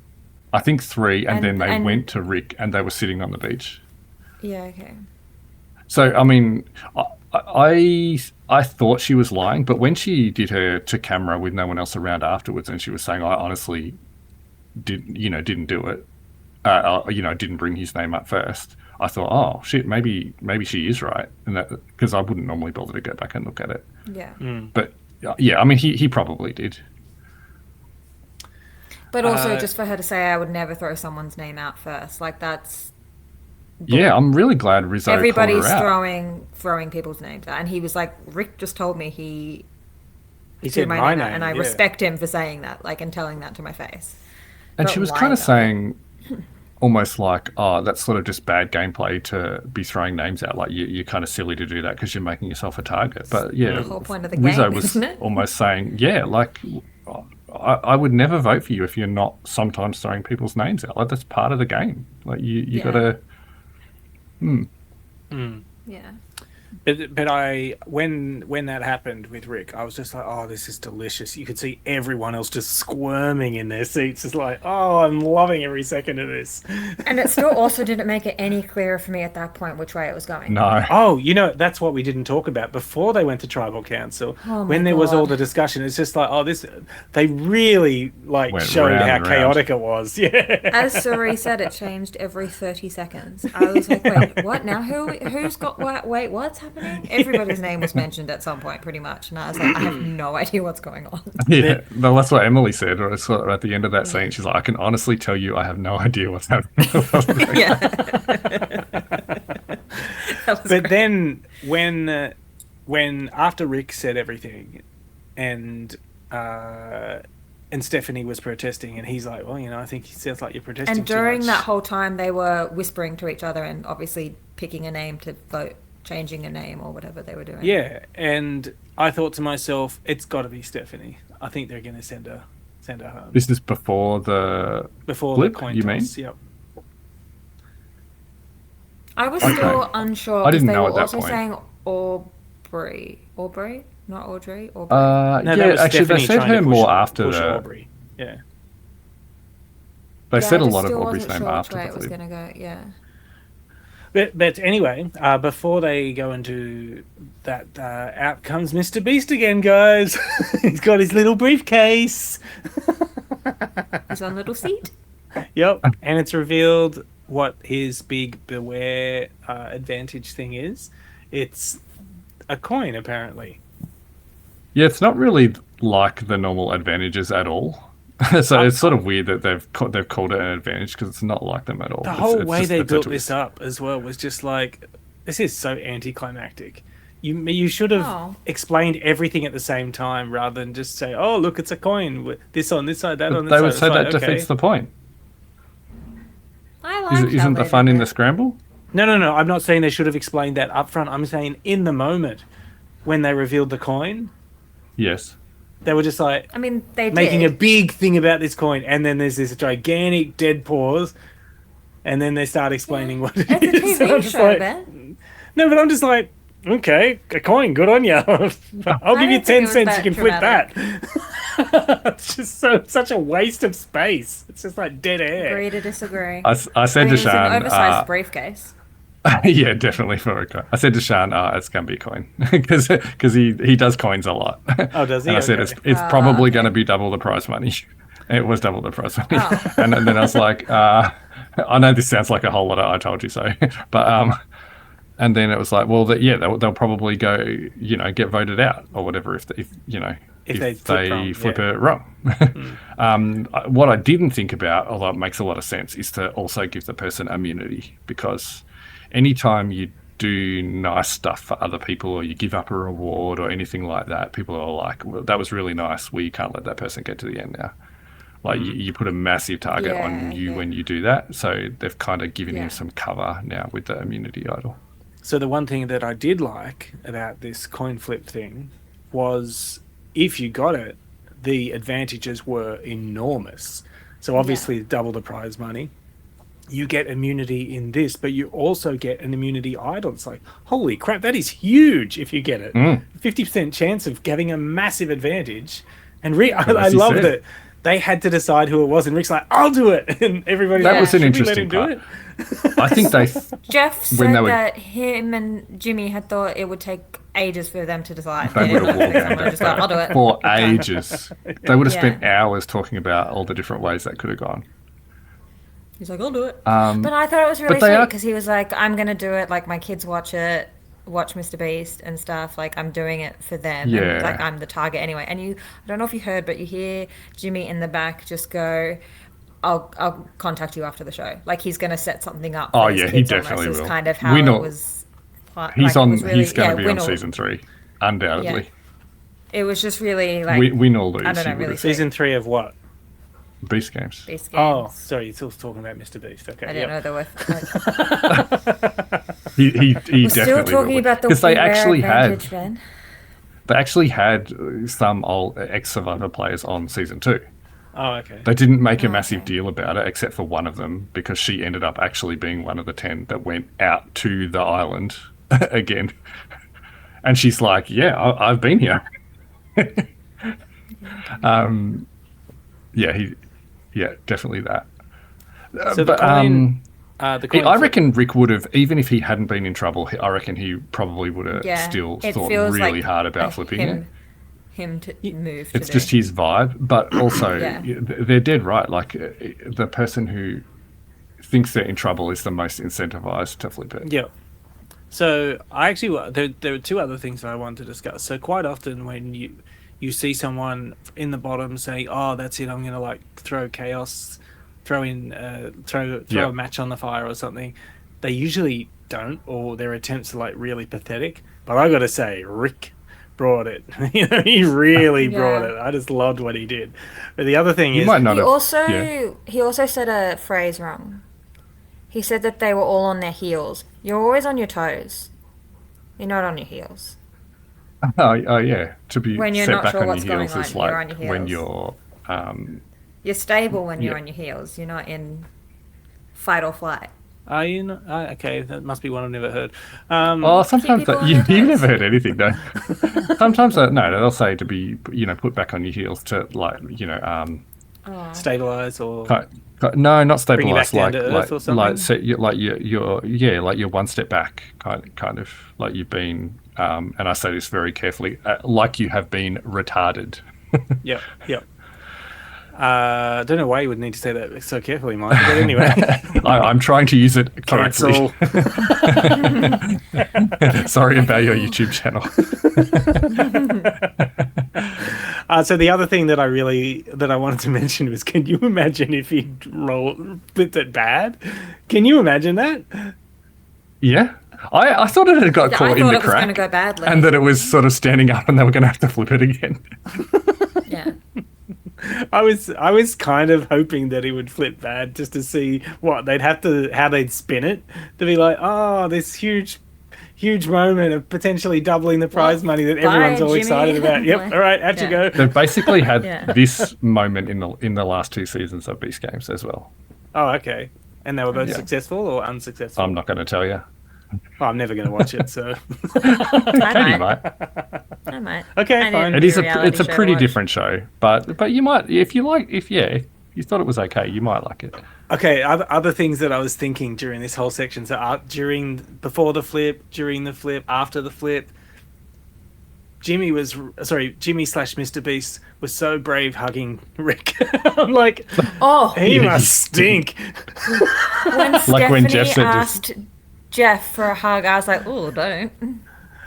I think 3, and then they And- went to Rick, and they were sitting on the beach. Yeah, okay. So, I mean, I thought she was lying, but when she did her to camera with no one else around afterwards, and she was saying, I honestly didn't do it, didn't bring his name up first, I thought, oh shit, maybe she is right, and that, because I wouldn't normally bother to go back and look at it. Yeah. But yeah, I mean, he probably did. But also, just for her to say, I would never throw someone's name out first. Like that's Yeah, I'm really glad Rizzo called her everybody's out. throwing people's names out, and he was like, Rick just told me he He threw said my my name out, name, and I yeah. respect him for saying that, like, and telling that to my face. And But she was why kind of though? saying almost like, oh, that's sort of just bad gameplay to be throwing names out. Like, you're kind of silly to do that because you're making yourself a target. But yeah, The whole point of the Rizzo game, was isn't it? almost saying, yeah, like, I would never vote for you if you're not sometimes throwing people's names out. Like, that's part of the game. Like, you Yeah. got to. Yeah. But I when that happened with Rick, I was just like, oh, this is delicious. You could see everyone else just squirming in their seats. It's like, oh, I'm loving every second of this. And it still also didn't make it any clearer for me at that point which way it was going. No. Oh, that's what we didn't talk about before they went to tribal council. Oh my When there was all God. the discussion, it's just like, oh, they really like Went showed round how and round. chaotic it was. Yeah. As Suri said, it changed every 30 seconds. I was like, wait, what now? Who's got what? Wait, what's happening? Everybody's name was mentioned at some point, pretty much. And I was like, I have no idea what's going on. Yeah, no, that's what Emily said. Or sort of at the end of that scene, she's like, I can honestly tell you I have no idea what's happening. Yeah. That was But great. then when after Rick said everything, and Stephanie was protesting, and he's like, well, I think it sounds like you're protesting. And too during much. that whole time, they were whispering to each other and obviously picking a name to vote, changing a name or whatever they were doing. Yeah, and I thought to myself, it's got to be Stephanie. I think they're going to send her home This is before the before flip, the coin you toss. mean? Yep. I was Okay. still unsure I because didn't they know were at that also point. saying Aubrey, not Audrey, Aubrey. No, that yeah, was actually, they Stephanie said trying to her push- more after push the. Aubrey. Yeah. They Yeah, said I a just lot of still Aubrey's wasn't name sure which after way the it was flip. going to go. Yeah. But anyway, before they go into that, out comes Mr. Beast again, guys. He's got his little briefcase. He's on a little seat. Yep, and it's revealed what his big beware advantage thing is. It's a coin, apparently. Yeah, it's not really like the normal advantages at all. So it's sort of weird that they've called it an advantage because it's not like them at all. The whole way just- they it's a built twist. this up as well was just like, this is so anticlimactic. You should have Oh. explained everything at the same time rather than just say, oh, look, it's a coin with this on this side, that But on this they side. would It's say like, that defeats the point. I like Isn't the fun in the scramble? No. I'm not saying they should have explained that up front. I'm saying in the moment when they revealed the coin, Yes. they were just like I mean, they making did. a big thing about this coin, and then there's this gigantic dead pause, and then they start explaining what it It's a is. I'm TV just show, like, Ben. no, but I'm just like, okay, a coin, good on you. I'll give you didn't think 10 it was cents, that you can flip that. dramatic. It's just such a waste of space. It's just like dead air. Agree to disagree. I said I mean, to it's an Shan, oversized briefcase. yeah, definitely for a coin. I said to Shan, it's going to be a coin because he does coins a lot. Oh, does he? And I said Okay. it's probably okay. going to be double the prize money. It was double the prize money. Oh. And then I was like, I know this sounds like a whole lot of I told you so, but and then it was like, well, they'll probably go, get voted out or whatever if they flip it wrong. What I didn't think about, although it makes a lot of sense, is to also give the person immunity, because anytime you do nice stuff for other people or you give up a reward or anything like that, people are like, well, that was really nice. We can't let that person get to the end now. Like you put a massive target on you when you do that. So they've kind of given him some cover now with the immunity idol. So the one thing that I did like about this coin flip thing was if you got it, the advantages were enormous. So obviously double the prize money. You get immunity in this, but you also get an immunity idol. It's like, holy crap, that is huge if you get it. 50% chance of getting a massive advantage. And I love that they had to decide who it was, and Rick's like, I'll do it. And everybody's That like, was an should we let interesting him do part. it? I think they Jeff when said they were- that him and Jimmy had thought it would take ages for them to decide. They would have Someone wargamed just like, I'll do it. for ages. They would have spent Yeah. hours talking about all the different ways that could have gone. He's like, I'll do it. But I thought it was really but they sweet are- because he was like, I'm going to do it. Like, my kids watch it. watch Mr. Beast and stuff. Like, I'm doing it for them. Yeah. And, like, I'm the target anyway. And I don't know if you heard, but you hear Jimmy in the back just go, I'll contact you after the show. Like, he's going to set something up. Oh for his yeah, he kids definitely almost, will. is kind of how We it know was. he's like, on. it was really, He's going to be on Winnow. season 3, undoubtedly. It was just really like Win or lose. I don't know, he really would've- sweet. Season 3 of what? Beast Games. Beast Oh, games. sorry, you're still talking about Mr. Beast. Okay, I didn't know there were. He We're definitely still talking will. about the Because they rare actually advantage, Ben. had some old ex-Survivor players on season 2. Oh, okay. They didn't make a Oh, massive okay. deal about it, except for one of them, because she ended up actually being one of the 10 that went out to the island again. And she's like, "Yeah, I've been here." Yeah, definitely that. So the But, coin, the coin I flip. reckon Rick would have, even if he hadn't been in trouble, I reckon he probably would have Yeah, still it thought feels really like hard about flipping it. him to move. It's to just do. his vibe, but also Yeah. they're dead right. Like the person who thinks they're in trouble is the most incentivized to flip it. Yeah. So I actually there are two other things that I want to discuss. So quite often when you see someone in the bottom saying, "Oh, that's it, I'm gonna like throw chaos, throw Yeah. a match on the fire or something," they usually don't, or their attempts are like really pathetic. But I got to say, Rick brought it. He really brought Yeah. it. I just loved what he did. But the other thing You is, might not He have. also yeah. he also said a phrase wrong. He said that they were all on their heels. You're always on your toes. You're not on your heels. Oh yeah. To be When you're set not back sure on what's your heels going is on, like you're on your when heels. you're. You're stable when you're Yeah. on your heels. You're not in fight or flight. you know, okay, that must be one I've never heard. Oh, sometimes people on you, their you've toes. never heard anything, no. Sometimes no, they'll say to be put back on your heels to like Oh. Stabilize or no, not Bring you back stabilize, down like to earth or like something? like you're one step back, kind of like you've been, and I say this very carefully, like you have been retarded. Yep, yep. I don't know why you would need to say that so carefully, Mike. But anyway, I'm trying to use it correctly. cancel. Sorry about your YouTube channel. So the other thing that I wanted to mention was, can you imagine if he flipped it bad? Can you imagine that? Yeah, I thought it had got Yeah, I caught thought in the it was crack, going to go badly. and that it was sort of standing up, and they were going to have to flip it again. Yeah. I was kind of hoping that he would flip bad just to see what how they'd spin it to be like, oh, this huge moment of potentially doubling the prize money that everyone's all Jimmy. excited about. Yep, all right, out you go. They've basically had Yeah. this moment in the last 2 seasons of Beast Games as well. Oh, okay. And they were both Yeah. successful or unsuccessful? I'm not going to tell you. Oh, I'm never going to watch it, so. Okay, you might. I might. Okay, I need fine. a It is reality it's a show to pretty watch. different show, but you might, if you thought it was okay, you might like it. Okay, other things that I was thinking during this whole section. So before the flip, during the flip, after the flip, Jimmy slash Mr. Beast was so brave hugging Rick. I'm like, Oh, he Yeah. must stink. when Like when Stephanie Jeff said asked Jeff for a hug, I was like, oh, don't.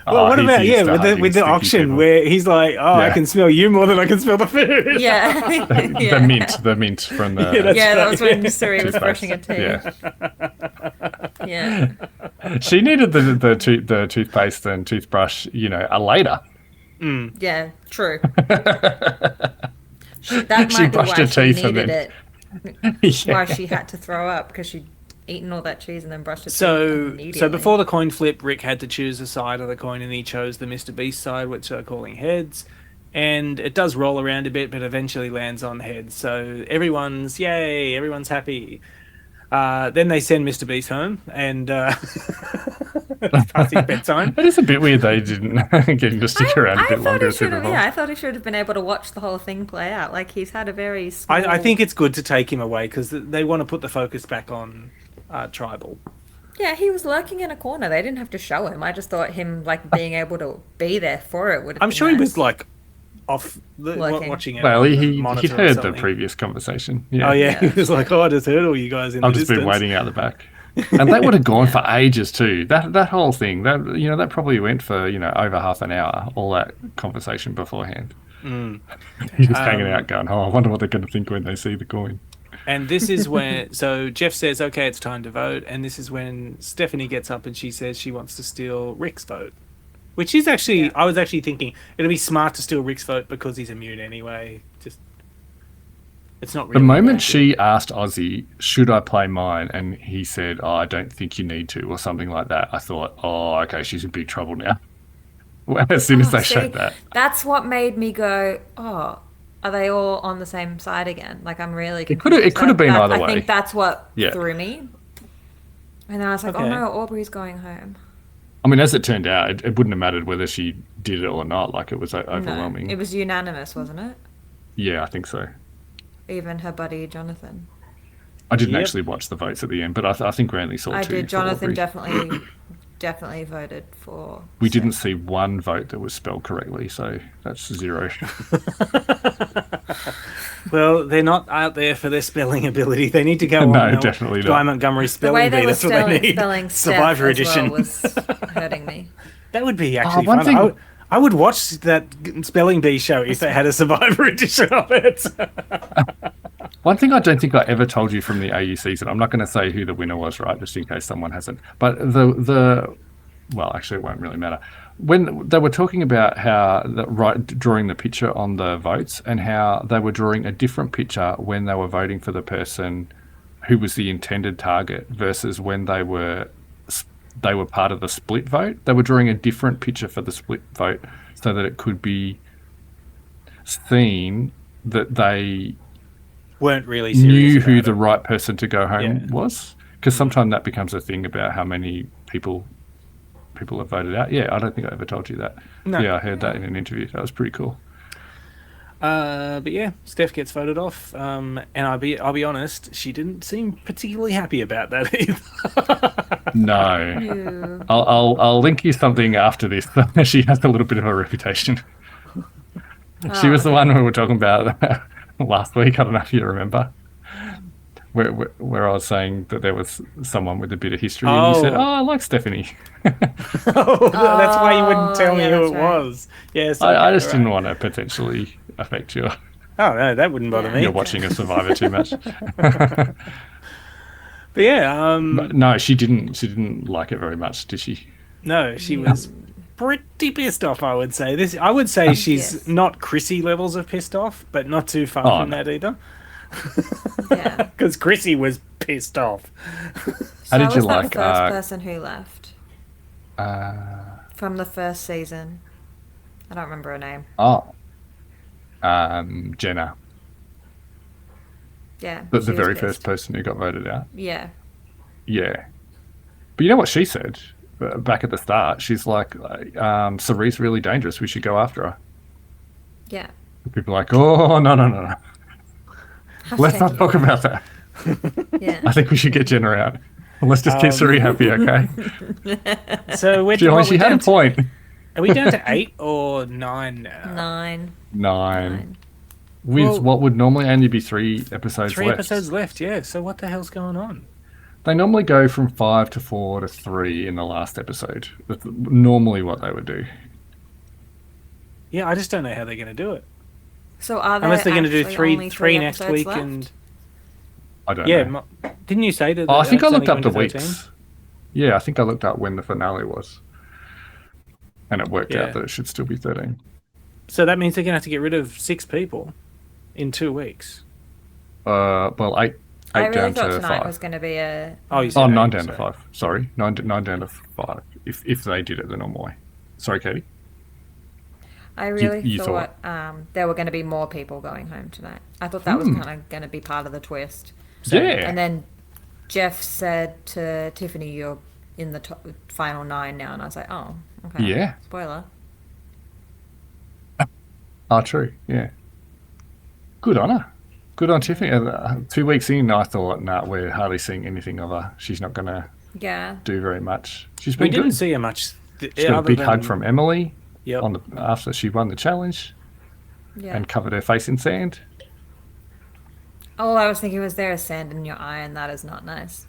Well, what he's about used to with hugging the stinky auction people. where he's like, oh, I Yeah. can smell you more than I can smell the food. Yeah. The mint from the Yeah, that's Yeah, that right. was when Suri was toothpaste. brushing her teeth. Yeah. Yeah. She needed the toothpaste and toothbrush, later. Yeah, true. That might She be brushed why her she teeth and needed then- it. Yeah. Why she had to throw up, because she'd eaten all that cheese and then brushed her teeth So immediately. before the coin flip, Rick had to choose a side of the coin, and he chose the Mr. Beast side, which they're calling heads. And it does roll around a bit, but eventually lands on heads. So everyone's happy. Then they send Mr. Beast home, and it's past his bedtime. It is a bit weird they didn't get him to stick around a bit thought longer he at should Super have. Bowl. Yeah, I thought he should have been able to watch the whole thing play out. Like, he's had a very small... I think it's good to take him away because they want to put the focus back on Tribal. Yeah, he was lurking in a corner. They didn't have to show him. I just thought him, like, being able to be there for it would have I'm been sure he nice. was like off Lurking. watching it. Well, on the he'd monitor or heard the something. previous conversation. Yeah. Oh yeah, he was like, "Oh, I just heard all you guys in I've the just distance." been waiting out the back. And that would have gone for ages too. That whole thing, that probably went for over half an hour. All that conversation beforehand. Mm. You're just hanging out, going, "Oh, I wonder what they're going to think when they see the coin." And this is when, so Jeff says, okay, it's time to vote. And this is when Stephanie gets up and she says she wants to steal Rick's vote. Which is actually, I was actually thinking, it'll be smart to steal Rick's vote because he's immune anyway. Just, it's not really. The moment she asked Ozzy, "Should I play mine?" and he said, "Oh, I don't think you need to," or something like that, I thought, "Oh, okay, she's in big trouble now." As soon as they showed that. That's what made me go, oh, are they all on the same side again? Like, I'm really It confused. could have been either I way. think that's what Yeah. threw me. And then I was like, Okay. oh no, Aubrey's going home. I mean, as it turned out, it wouldn't have mattered whether she did it or not. Like, it was No, overwhelming. it was unanimous, wasn't it? Yeah, I think so. Even her buddy Jonathan. I didn't Yep. actually watch the votes at the end, but I think we only saw I two. did. for Jonathan Aubrey. definitely voted for. We didn't Steph. see one vote that was spelled correctly, so that's 0. Well, they're not out there for their spelling ability. They need to go No, on definitely not. Guy Montgomery's The way spelling they bee. were That's what they need. spelling Survivor Steph as edition. well was hurting me. That would be actually one fun. thing- I would watch that spelling bee show if they had a Survivor edition of it. One thing I don't think I ever told you from the AU season, I'm not going to say who the winner was, right, just in case someone hasn't. But well, actually, it won't really matter. When they were talking about how drawing the picture on the votes and how they were drawing a different picture when they were voting for the person who was the intended target versus when they were part of the split vote. They were drawing a different picture for the split vote so that it could be seen that they Weren't really serious knew who about the it. right person to go home Yeah. was. Because sometimes that becomes a thing about how many people have voted out. Yeah, I don't think I ever told you that. No. Yeah, I heard that in an interview. That was pretty cool. But yeah, Steph gets voted off. And I'll be honest, she didn't seem particularly happy about that either. No. Ew. I'll link you something after this. She has a little bit of a reputation. She was the one we were talking about last week. I don't know if you remember. Where I was saying that there was someone with a bit of history, and you said, Oh. "Oh, I like Stephanie." Oh, that's why you wouldn't tell me yeah, who that's it right. was. Yes, I okay, just didn't right. want to potentially affect you. Oh no, that wouldn't bother Yeah. me. You're watching a Survivor too much. But yeah, But no, she didn't like it very much, did she? no, she was pretty pissed off. I would say I would say she's Yes. not Chrissy levels of pissed off, but not too far Oh, from no. that either. Yeah. Because Chrissy was pissed off. How did you was that like, the first person who left from the first season? I don't remember her name. Jenna, Yeah. the she was very pissed. first person who got voted out? Yeah. Yeah. But you know what she said back at the start? She's like, Cerie's really dangerous. We should go after her. Yeah. People are like, oh, no. Let's not talk about that. Yeah. I think we should get Jenna out. Let's just keep Cerie happy, okay? So She had a point. Are we down to 8 or 9 now? 9. 9. With Well- what would normally only be 3 episodes 3 left. episodes left, yeah. So what the hell's going on? They normally go from 5 to 4 to 3 in the last episode. That's normally what they would do. Yeah, I just don't know how they're going to do it. So are there Unless they're going to do actually only three next episodes week left? and I don't yeah. know. Didn't you say that? Oh, I think I it's only looked up the going to 13? weeks. Yeah, I think I looked up when the finale was. And it worked Yeah. out that it should still be 13. So that means they're going to have to get rid of 6 people in 2 weeks. Well, 8 I really down thought to tonight 5. was going to be a. Oh, you said Oh, 8, 9 down to sorry. 5. Sorry. 9 down to 5. If they did it the normal way. Sorry, Katie. I really you thought there were going to be more people going home tonight. I thought that was kind of going to be part of the twist. Yeah. And then Jeff said to Tiffany, "You're in the final 9 now," and I was like, "Oh, okay." Yeah. Spoiler. Oh, true. Yeah. Good on her. Good on Tiffany. 2 weeks in, I thought, nah, we're hardly seeing anything of her. She's not going to Yeah. do very much. She's We been didn't good. see her much. She got a big hug from Emily Yep. after she won the challenge Yeah. and covered her face in sand. All I was thinking was, there is sand in your eye, and that is not nice.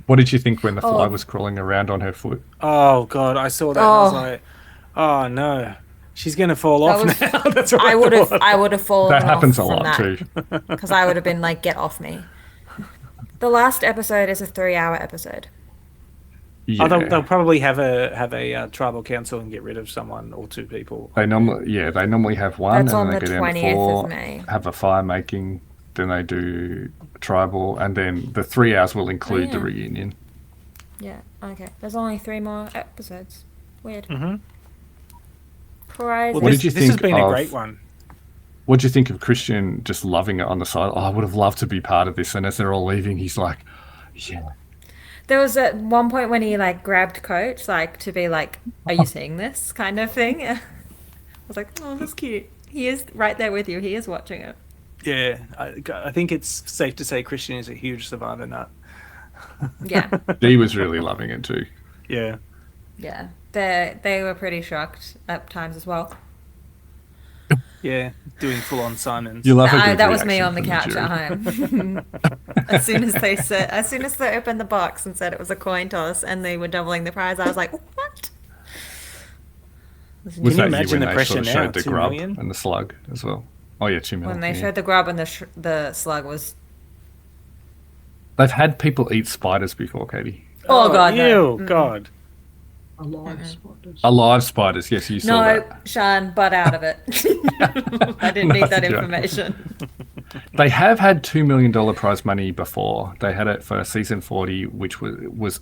What did you think when the fly Oh. was crawling around on her foot? Oh God, I saw that and I was Oh. like, oh no, she's gonna fall That off was. now. That's what I would have. thought. I would have fallen That happens a off from lot that too. because I would have been like, "Get off me." The last episode is a 3-hour episode. Oh, they'll Yeah. probably have a tribal council and get rid of someone or two people. They normally have one, That's and on then the they go down to 20th of 4, May. have a fire making, then they do tribal, and then the 3 hours will include the yeah. reunion. Yeah. Okay. There's only 3 more episodes. Weird. Mm-hmm. Crazy. Well, What this, did you this has think been a of- great one. What do you think of Christian just loving it on the side? Oh, I would have loved to be part of this. And as they're all leaving, he's like, yeah. There was at one point when he like grabbed Coach, like to be like, "Are you seeing this?" kind of thing. I was like, "Oh, that's cute." He is right there with you. He is watching it. Yeah, I think it's safe to say Christian is a huge Survivor nut. Yeah, He was really loving it too. Yeah. yeah. They were pretty shocked at times as well. Yeah, doing full on Simons. You love a good That was me reaction on the from couch jury. at home. As soon as they opened the box and said it was a coin toss and they were doubling the prize, I was like, "What?" Was Can you that imagine when the they pressure sort of now? showed the 2 grub million? and the slug as well? Oh yeah, 2 million. When they yeah. showed the grub and the slug was. They've had people eat spiders before, Katie. Oh God! Ew, No. God. Alive spiders. Alive spiders. Yes, you saw No, that. Sean, butt out of it. I didn't need that No, yeah. information. They have had $2 million prize money before. They had it for season 40, which was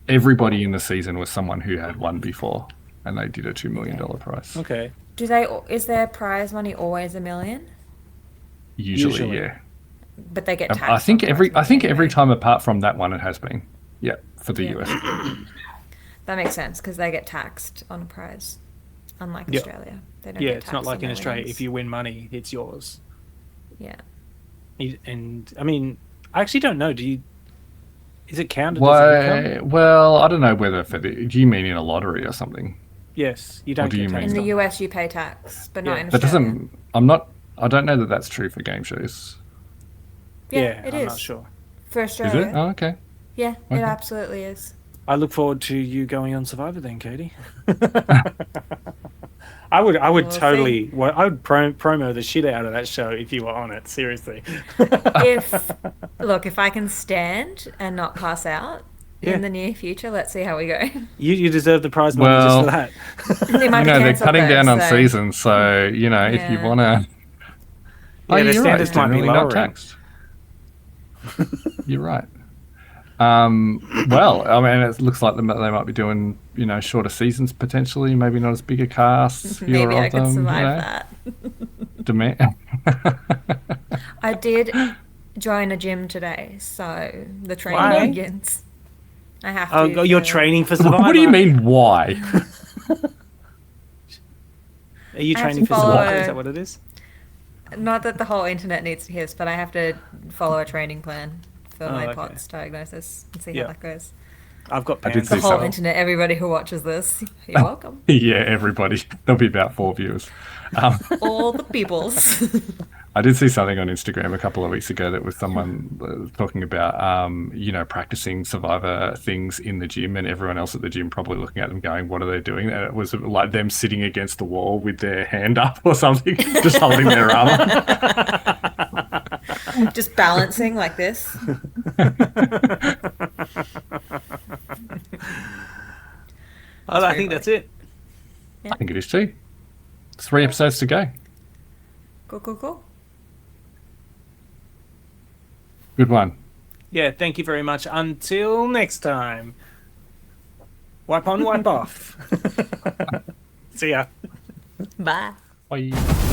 everybody in the season was someone who had won before, and they did a $2 million prize. Okay. Is their prize money always $1 million? Usually, yeah. But they get taxed. I think on every prize money anyway. time apart from that one, it has been. Yeah, for the Yeah. US. That makes sense because they get taxed on a prize, unlike Yeah. Australia. They don't Yeah, get it's not taxed like on in their Australia. winnings. If you win money, it's yours. Yeah. And I mean, I actually don't know. Is it counted as Why? income? Well, I don't know whether do you mean in a lottery or something? Yes, you don't do get you mean? taxed In the on it. US, you pay tax, but not Yeah. in That Australia. doesn't. I'm not. I don't know that that's true for game shows. Yeah, it I'm is. not sure. For Is Australia. it? Oh, okay. Yeah, Okay. it absolutely is. I look forward to you going on Survivor then, Katie. I would We'll totally. I would promo the shit out of that show if you were on it. Seriously. If I can stand and not pass out Yeah. in the near future, let's see how we go. you deserve the prize money Well, just for that. They might be They're cancelled cutting though, down on so- seasons, so if you Yeah. want to. Yeah, the you're standards right. might be Generally not lowering. taxed. You're right. Well, I mean, it looks like they might be doing, shorter seasons potentially, maybe not as big a cast. Maybe fewer I of could them, survive that. Demand. I did join a gym today, so the training Why? begins. I have to. Oh, you're for- training for Survivor. What do you mean? Why? Are you I have training to for Survivor? follow- Is that what it is? Not that the whole internet needs to hear this, but I have to follow a training plan for my okay. POTS diagnosis and see Yeah. how that goes. I've got I did pants. see The whole so. internet, everybody who watches this, you're welcome. Yeah, everybody. There'll be about 4 viewers. All the peoples. I did see something on Instagram a couple of weeks ago that was someone talking about, practicing Survivor things in the gym, and everyone else at the gym probably looking at them going, what are they doing? And it was like them sitting against the wall with their hand up or something, just holding their arm up. Just balancing like this. Oh, I think that's it. I think it is too. 3 episodes to go. Cool. Good one. Yeah, thank you very much. Until next time. Wipe on, wipe off. See ya. Bye. Bye.